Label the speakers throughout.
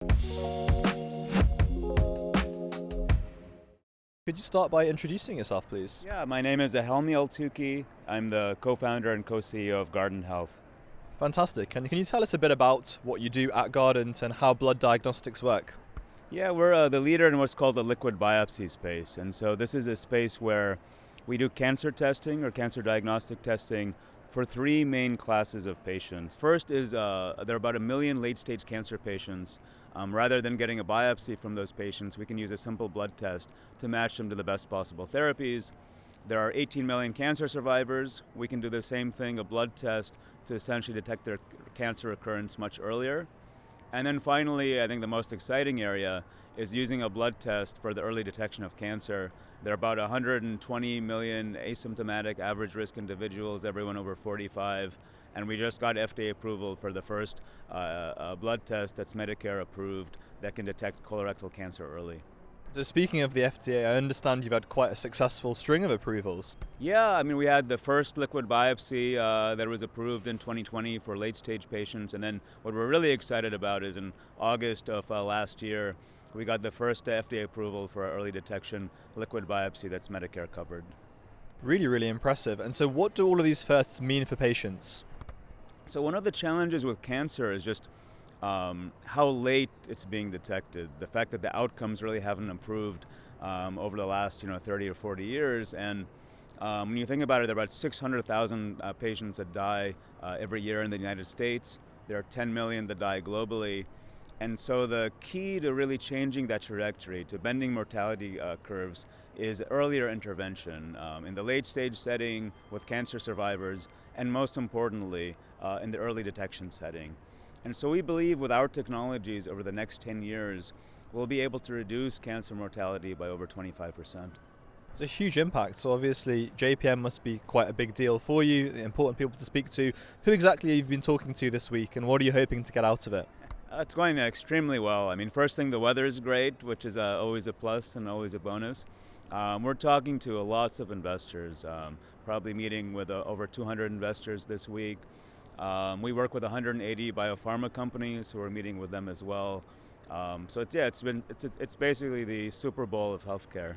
Speaker 1: Could you start by introducing yourself, please?
Speaker 2: Yeah, my name is Helmy Eltoukhy. I'm the co-founder and co-CEO of Guardant Health.
Speaker 1: Fantastic. And can you tell us a bit about what you do at Guardant and how blood diagnostics work?
Speaker 2: Yeah, we're the leader in what's called the liquid biopsy space. And so this is a space where we do cancer testing or cancer diagnostic testing for three main classes of patients. First is there are about 1 million late-stage cancer patients. Rather than getting a biopsy from those patients, we can use a simple blood test to match them to the best possible therapies. There are 18 million cancer survivors. We can do the same thing, a blood test, to essentially detect their cancer occurrence much earlier. And then finally, I think the most exciting area is using a blood test for the early detection of cancer. There are about 120 million asymptomatic average risk individuals, everyone over 45. And we just got FDA approval for the first blood test that's Medicare approved that can detect colorectal cancer early.
Speaker 1: So speaking of the FDA, I understand you've had quite a successful string of approvals.
Speaker 2: Yeah, I mean, we had the first liquid biopsy that was approved in 2020 for late-stage patients. And then what we're really excited about is in August of last year, we got the first FDA approval for early detection liquid biopsy that's Medicare covered.
Speaker 1: Really, really impressive. And so what do all of these firsts mean for patients?
Speaker 2: So one of the challenges with cancer is just how late it's being detected. The fact that the outcomes really haven't improved over the last 30 or 40 years. And when you think about it, there are about 600,000 patients that die every year in the United States. There are 10 million that die globally. And so the key to really changing that trajectory, to bending mortality curves, is earlier intervention in the late stage setting with cancer survivors, and most importantly, in the early detection setting. And so we believe with our technologies over the next 10 years, we'll be able to reduce cancer mortality by over 25%.
Speaker 1: It's a huge impact. So obviously JPM must be quite a big deal for you, important people to speak to. Who exactly have you been talking to this week, and what are you hoping to get out of it?
Speaker 2: It's going extremely well. I mean, first thing, the weather is great, which is always a plus and always a bonus. We're talking to lots of investors, probably meeting with over 200 investors this week. We work with 180 biopharma companies, who are meeting with them as well. So it's basically the Super Bowl of healthcare.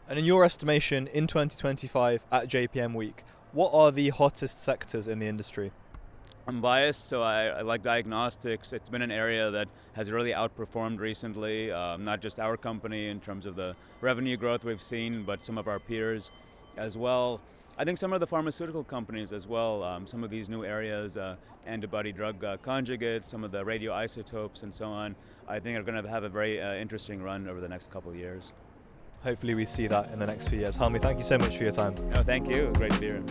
Speaker 1: And in your estimation, in 2025 at JPM Week, what are the hottest sectors in the industry?
Speaker 2: I'm biased, so I like diagnostics. It's been an area that has really outperformed recently, not just our company in terms of the revenue growth we've seen, but some of our peers as well. I think some of the pharmaceutical companies as well, some of these new areas, antibody drug conjugates, some of the radioisotopes and so on, I think are going to have a very interesting run over the next couple of years.
Speaker 1: Hopefully we see that in the next few years. Helmy, thank you so much for your time.
Speaker 2: No, thank you. Great to be here.